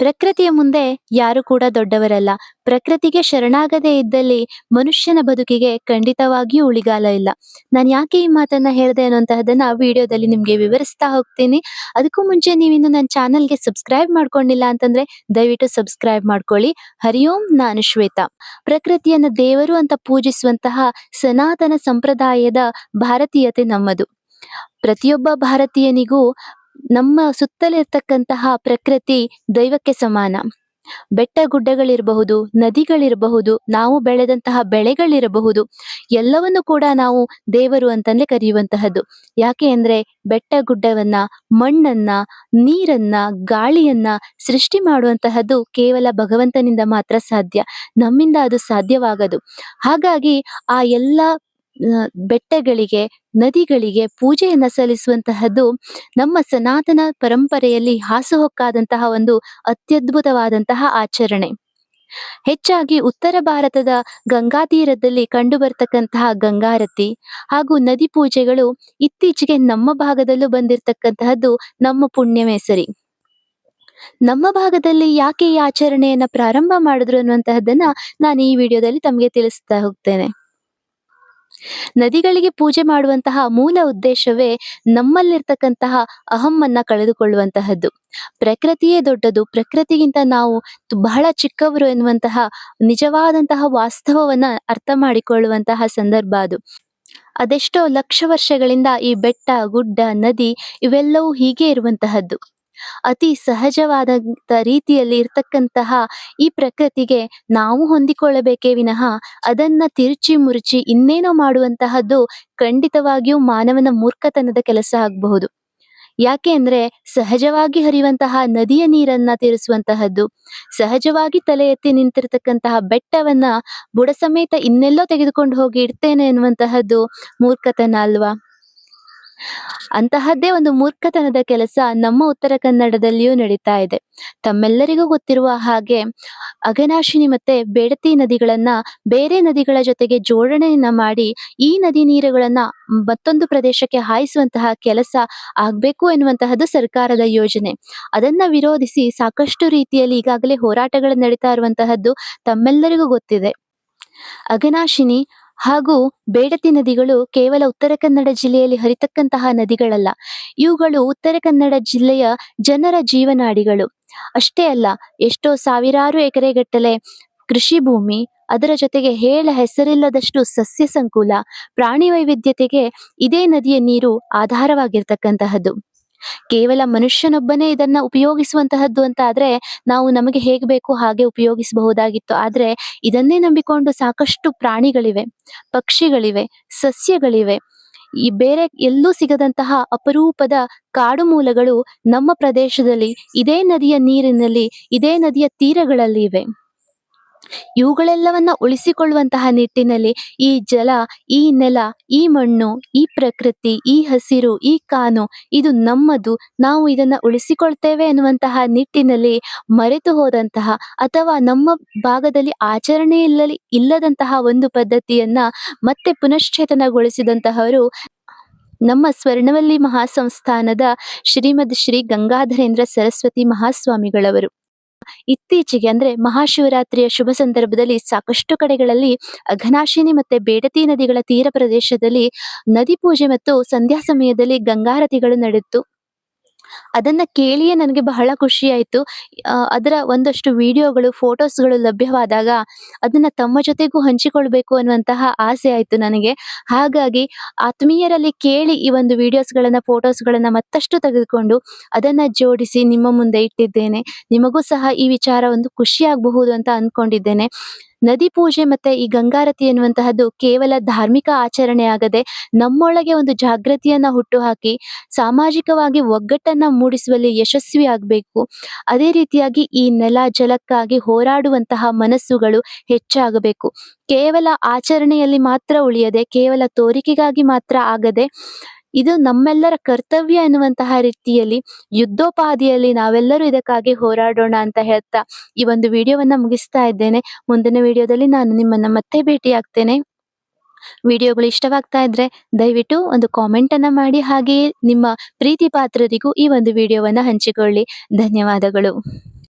ಪ್ರಕೃತಿಯ ಮುಂದೆ ಯಾರು ಕೂಡ ದೊಡ್ಡವರಲ್ಲ. ಪ್ರಕೃತಿಗೆ ಶರಣಾಗದೇ ಇದ್ದಲ್ಲಿ ಮನುಷ್ಯನ ಬದುಕಿಗೆ ಖಂಡಿತವಾಗಿಯೂ ಉಳಿಗಾಲ ಇಲ್ಲ. ನಾನು ಯಾಕೆ ಈ ಮಾತನ್ನ ಹೇಳ್ದೆ ಅನ್ನುವಂತಹದನ್ನ ವಿಡಿಯೋದಲ್ಲಿ ನಿಮ್ಗೆ ವಿವರಿಸ್ತಾ ಹೋಗ್ತೀನಿ. ಅದಕ್ಕೂ ಮುಂಚೆ ನೀವಿನ್ನು ನನ್ನ ಚಾನಲ್‌ಗೆ ಸಬ್ಸ್ಕ್ರೈಬ್ ಮಾಡ್ಕೊಂಡಿಲ್ಲ ಅಂತಂದ್ರೆ ದಯವಿಟ್ಟು ಸಬ್ಸ್ಕ್ರೈಬ್ ಮಾಡ್ಕೊಳ್ಳಿ. ಹರಿ ಓಂ, ನಾನು ಶ್ವೇತಾ. ಪ್ರಕೃತಿಯನ್ನ ದೇವರು ಅಂತ ಪೂಜಿಸುವಂತಹ ಸನಾತನ ಸಂಪ್ರದಾಯದ ಭಾರತೀಯತೆ ನಮ್ಮದು. ಪ್ರತಿಯೊಬ್ಬ ಭಾರತೀಯನಿಗೂ ನಮ್ಮ ಸುತ್ತಲಿರ್ತಕ್ಕಂತಹ ಪ್ರಕೃತಿ ದೈವಕ್ಕೆ ಸಮಾನ. ಬೆಟ್ಟ ಗುಡ್ಡಗಳಿರಬಹುದು, ನದಿಗಳಿರಬಹುದು, ನಾವು ಬೆಳೆದಂತಹ ಬೆಳೆಗಳಿರಬಹುದು, ಎಲ್ಲವನ್ನು ಕೂಡ ನಾವು ದೇವರು ಅಂತಲೇ ಕರೆಯುವಂತಹದ್ದು. ಯಾಕೆ ಅಂದ್ರೆ ಬೆಟ್ಟ ಗುಡ್ಡವನ್ನ, ಮಣ್ಣನ್ನ, ನೀರನ್ನ, ಗಾಳಿಯನ್ನ ಸೃಷ್ಟಿ ಮಾಡುವಂತಹದ್ದು ಕೇವಲ ಭಗವಂತನಿಂದ ಮಾತ್ರ ಸಾಧ್ಯ. ನಮ್ಮಿಂದ ಅದು ಸಾಧ್ಯವಾಗದು. ಹಾಗಾಗಿ ಆ ಎಲ್ಲ ಬೆಟ್ಟಗಳಿಗೆ, ನದಿಗಳಿಗೆ ಪೂಜೆಯನ್ನ ಸಲ್ಲಿಸುವಂತಹದ್ದು ನಮ್ಮ ಸನಾತನ ಪರಂಪರೆಯಲ್ಲಿ ಹಾಸುಹೊಕ್ಕಾದಂತಹ ಒಂದು ಅತ್ಯದ್ಭುತವಾದಂತಹ ಆಚರಣೆ. ಹೆಚ್ಚಾಗಿ ಉತ್ತರ ಭಾರತದ ಗಂಗಾ ತೀರದಲ್ಲಿ ಕಂಡುಬರ್ತಕ್ಕಂತಹ ಗಂಗಾರತಿ ಹಾಗೂ ನದಿ ಪೂಜೆಗಳು ಇತ್ತೀಚೆಗೆ ನಮ್ಮ ಭಾಗದಲ್ಲೂ ಬಂದಿರತಕ್ಕಂತಹದ್ದು ನಮ್ಮ ಪುಣ್ಯವೇ ಸರಿ. ನಮ್ಮ ಭಾಗದಲ್ಲಿ ಯಾಕೆ ಈ ಆಚರಣೆಯನ್ನ ಪ್ರಾರಂಭ ಮಾಡಿದ್ರು ಅನ್ನುವಂತಹದ್ದನ್ನ ನಾನು ಈ ವಿಡಿಯೋದಲ್ಲಿ ತಮಗೆ ತಿಳಿಸ್ತಾ ಹೋಗ್ತೇನೆ. ನದಿಗಳಿಗೆ ಪೂಜೆ ಮಾಡುವಂತಹ ಮೂಲ ಉದ್ದೇಶವೇ ನಮ್ಮಲ್ಲಿರ್ತಕ್ಕಂತಹ ಅಹಮ್ಮನ್ನ ಕಳೆದುಕೊಳ್ಳುವಂತಹದ್ದು. ಪ್ರಕೃತಿಯೇ ದೊಡ್ಡದು, ಪ್ರಕೃತಿಗಿಂತ ನಾವು ಬಹಳ ಚಿಕ್ಕವರು ಎನ್ನುವಂತಹ ನಿಜವಾದಂತಹ ವಾಸ್ತವವನ್ನ ಅರ್ಥ ಮಾಡಿಕೊಳ್ಳುವಂತಹ ಸಂದರ್ಭ ಅದು. ಅದೆಷ್ಟೋ ಲಕ್ಷ ವರ್ಷಗಳಿಂದ ಈ ಬೆಟ್ಟ, ಗುಡ್ಡ, ನದಿ ಇವೆಲ್ಲವೂ ಹೀಗೆ ಇರುವಂತಹದ್ದು. ಅತಿ ಸಹಜವಾದಂತ ರೀತಿಯಲ್ಲಿ ಇರ್ತಕ್ಕಂತಹ ಈ ಪ್ರಕೃತಿಗೆ ನಾವು ಹೊಂದಿಕೊಳ್ಳಬೇಕೇ ವಿನಃ ಅದನ್ನ ತಿರುಚಿ ಮುರುಚಿ ಇನ್ನೇನೋ ಮಾಡುವಂತಹದ್ದು ಖಂಡಿತವಾಗಿಯೂ ಮಾನವನ ಮೂರ್ಖತನದ ಕೆಲಸ ಆಗಬಹುದು. ಯಾಕೆ ಅಂದ್ರೆ ಸಹಜವಾಗಿ ಹರಿಯುವಂತಹ ನದಿಯ ನೀರನ್ನ ತೀರಿಸುವಂತಹದ್ದು, ಸಹಜವಾಗಿ ತಲೆ ಎತ್ತಿ ನಿಂತಿರತಕ್ಕಂತಹ ಬೆಟ್ಟವನ್ನ ಬುಡ ಸಮೇತ ಇನ್ನೆಲ್ಲೋ ತೆಗೆದುಕೊಂಡು ಹೋಗಿ ಇಡ್ತೇನೆ ಎನ್ನುವಂತಹದ್ದು ಮೂರ್ಖತನ ಅಲ್ವಾ? ಅಂತಹದ್ದೇ ಒಂದು ಮೂರ್ಖತನದ ಕೆಲಸ ನಮ್ಮ ಉತ್ತರ ಕನ್ನಡದಲ್ಲಿಯೂ ನಡೀತಾ ಇದೆ. ತಮ್ಮೆಲ್ಲರಿಗೂ ಗೊತ್ತಿರುವ ಹಾಗೆ ಅಘನಾಶಿನಿ ಮತ್ತೆ ಬೇಡತಿ ನದಿಗಳನ್ನ ಬೇರೆ ನದಿಗಳ ಜೊತೆಗೆ ಜೋಡಣೆಯನ್ನ ಮಾಡಿ ಈ ನದಿ ನೀರುಗಳನ್ನ ಮತ್ತೊಂದು ಪ್ರದೇಶಕ್ಕೆ ಹಾಯಿಸುವಂತಹ ಕೆಲಸ ಆಗ್ಬೇಕು ಎನ್ನುವಂತಹದ್ದು ಸರ್ಕಾರದ ಯೋಜನೆ. ಅದನ್ನ ವಿರೋಧಿಸಿ ಸಾಕಷ್ಟು ರೀತಿಯಲ್ಲಿ ಈಗಾಗಲೇ ಹೋರಾಟಗಳು ನಡೀತಾ ಇರುವಂತಹದ್ದು ತಮ್ಮೆಲ್ಲರಿಗೂ ಗೊತ್ತಿದೆ. ಅಘನಾಶಿನಿ ಹಾಗೂ ಬೇಡತಿ ನದಿಗಳು ಕೇವಲ ಉತ್ತರ ಕನ್ನಡ ಜಿಲ್ಲೆಯಲ್ಲಿ ಹರಿತಕ್ಕಂತಹ ನದಿಗಳಲ್ಲ. ಇವುಗಳು ಉತ್ತರ ಕನ್ನಡ ಜಿಲ್ಲೆಯ ಜನರ ಜೀವನಾಡಿಗಳು. ಅಷ್ಟೇ ಅಲ್ಲ, ಎಷ್ಟೋ ಸಾವಿರಾರು ಎಕರೆಗಟ್ಟಲೆ ಕೃಷಿ ಭೂಮಿ, ಅದರ ಜೊತೆಗೆ ಹೇಳ ಹೆಸರಿಲ್ಲದಷ್ಟು ಸಸ್ಯ ಸಂಕುಲ, ಪ್ರಾಣಿ ವೈವಿಧ್ಯತೆಗೆ ಇದೇ ನದಿಯ ನೀರು ಆಧಾರವಾಗಿರ್ತಕ್ಕಂತಹದ್ದು. ಕೇವಲ ಮನುಷ್ಯನೊಬ್ಬನೇ ಇದನ್ನ ಉಪಯೋಗಿಸುವಂತಹದ್ದು ಅಂತ ಆದ್ರೆ ನಾವು ನಮಗೆ ಹೇಗೆ ಬೇಕು ಹಾಗೆ ಉಪಯೋಗಿಸಬಹುದಾಗಿತ್ತು. ಆದ್ರೆ ಇದನ್ನೇ ನಂಬಿಕೊಂಡು ಸಾಕಷ್ಟು ಪ್ರಾಣಿಗಳಿವೆ, ಪಕ್ಷಿಗಳಿವೆ, ಸಸ್ಯಗಳಿವೆ. ಈ ಬೇರೆ ಎಲ್ಲೂ ಸಿಗದಂತಹ ಅಪರೂಪದ ಕಾಡು ಮೂಲಗಳು ನಮ್ಮ ಪ್ರದೇಶದಲ್ಲಿ ಇದೇ ನದಿಯ ನೀರಿನಲ್ಲಿ, ಇದೇ ನದಿಯ ತೀರಗಳಲ್ಲಿ ಇವೆ. ಇವುಗಳೆಲ್ಲವನ್ನ ಉಳಿಸಿಕೊಳ್ಳುವಂತಹ ನಿಟ್ಟಿನಲ್ಲಿ ಈ ಜಲ, ಈ ನೆಲ, ಈ ಮಣ್ಣು, ಈ ಪ್ರಕೃತಿ, ಈ ಹಸಿರು, ಈ ಕಾನು ಇದು ನಮ್ಮದು, ನಾವು ಇದನ್ನ ಉಳಿಸಿಕೊಳ್ತೇವೆ ಎನ್ನುವಂತಹ ನಿಟ್ಟಿನಲ್ಲಿ ಮರೆತು ಹೋದಂತಹ ಅಥವಾ ನಮ್ಮ ಭಾಗದಲ್ಲಿ ಇಲ್ಲದಂತಹ ಒಂದು ಪದ್ಧತಿಯನ್ನ ಮತ್ತೆ ಪುನಶ್ಚೇತನಗೊಳಿಸಿದಂತಹವರು ನಮ್ಮ ಸ್ವರ್ಣವಲ್ಲಿ ಮಹಾಸಂಸ್ಥಾನದ ಶ್ರೀಮದ್ ಶ್ರೀ ಗಂಗಾಧರೇಂದ್ರ ಸರಸ್ವತಿ ಮಹಾಸ್ವಾಮಿಗಳವರು. ಇತ್ತೀಚೆಗೆ ಅಂದ್ರೆ ಮಹಾಶಿವರಾತ್ರಿಯ ಶುಭ ಸಂದರ್ಭದಲ್ಲಿ ಸಾಕಷ್ಟು ಕಡೆಗಳಲ್ಲಿ ಅಘನಾಶಿನಿ ಮತ್ತೆ ಬೇಡತಿ ನದಿಗಳ ತೀರ ಪ್ರದೇಶದಲ್ಲಿ ನದಿ ಪೂಜೆ ಮತ್ತು ಸಂಧ್ಯಾ ಸಮಯದಲ್ಲಿ ಗಂಗಾರತಿಗಳು ನಡೆಯಿತು. ಅದನ್ನ ಕೇಳಿಯೇ ನನಗೆ ಬಹಳ ಖುಷಿ ಆಯ್ತು. ಅದರ ಒಂದಷ್ಟು ವಿಡಿಯೋಗಳು, ಫೋಟೋಸ್‌ಗಳು ಲಭ್ಯವಾದಾಗ ಅದನ್ನ ತಮ್ಮ ಜೊತೆಗೂ ಹಂಚಿಕೊಳ್ಬೇಕು ಅನ್ನುವಂತಹ ಆಸೆ ಆಯ್ತು ನನಗೆ. ಹಾಗಾಗಿ ಆತ್ಮೀಯರಲ್ಲಿ ಕೇಳಿ ಈ ಒಂದು ವಿಡಿಯೋಸ್‌ಗಳನ್ನ, ಫೋಟೋಸ್‌ಗಳನ್ನ ಮತ್ತಷ್ಟು ತೆಗೆದುಕೊಂಡು ಅದನ್ನ ಜೋಡಿಸಿ ನಿಮ್ಮ ಮುಂದೆ ಇಟ್ಟಿದ್ದೇನೆ. ನಿಮಗೂ ಸಹ ಈ ವಿಚಾರ ಒಂದು ಖುಷಿಯಾಗಬಹುದು ಅಂತ ಅಂದ್ಕೊಂಡಿದ್ದೇನೆ. ನದಿ ಪೂಜೆ ಮತ್ತೆ ಈ ಗಂಗಾರತಿ ಎನ್ನುವಂತಹದ್ದು ಕೇವಲ ಧಾರ್ಮಿಕ ಆಚರಣೆ ಆಗದೆ ನಮ್ಮೊಳಗೆ ಒಂದು ಜಾಗೃತಿಯನ್ನ ಹುಟ್ಟುಹಾಕಿ ಸಾಮಾಜಿಕವಾಗಿ ಒಗ್ಗಟ್ಟನ್ನ ಮೂಡಿಸುವಲ್ಲಿ ಯಶಸ್ವಿ ಆಗಬೇಕು. ಅದೇ ರೀತಿಯಾಗಿ ಈ ನೆಲ ಜಲಕ್ಕಾಗಿ ಹೋರಾಡುವಂತಹ ಮನಸ್ಸುಗಳು ಹೆಚ್ಚಾಗಬೇಕು. ಕೇವಲ ಆಚರಣೆಯಲ್ಲಿ ಮಾತ್ರ ಉಳಿಯದೆ, ಕೇವಲ ತೋರಿಕೆಗಾಗಿ ಮಾತ್ರ ಆಗದೆ, ಇದು ನಮ್ಮೆಲ್ಲರ ಕರ್ತವ್ಯ ಎನ್ನುವಂತಹ ರೀತಿಯಲ್ಲಿ ಯುದ್ಧೋಪಾದಿಯಲ್ಲಿ ನಾವೆಲ್ಲರೂ ಇದಕ್ಕಾಗಿ ಹೋರಾಡೋಣ ಅಂತ ಹೇಳ್ತಾ ಈ ಒಂದು ವಿಡಿಯೋವನ್ನ ಮುಗಿಸ್ತಾ ಇದ್ದೇನೆ. ಮುಂದಿನ ವಿಡಿಯೋದಲ್ಲಿ ನಾನು ನಿಮ್ಮನ್ನ ಮತ್ತೆ ಭೇಟಿಯಾಗ್ತೇನೆ. ವಿಡಿಯೋಗಳು ಇಷ್ಟವಾಗ್ತಾ ಇದ್ರೆ ದಯವಿಟ್ಟು ಒಂದು ಕಾಮೆಂಟ್ ಅನ್ನ ಮಾಡಿ, ಹಾಗೆಯೇ ನಿಮ್ಮ ಪ್ರೀತಿ ಪಾತ್ರರಿಗೂ ಈ ಒಂದು ವಿಡಿಯೋವನ್ನ ಹಂಚಿಕೊಳ್ಳಿ. ಧನ್ಯವಾದಗಳು.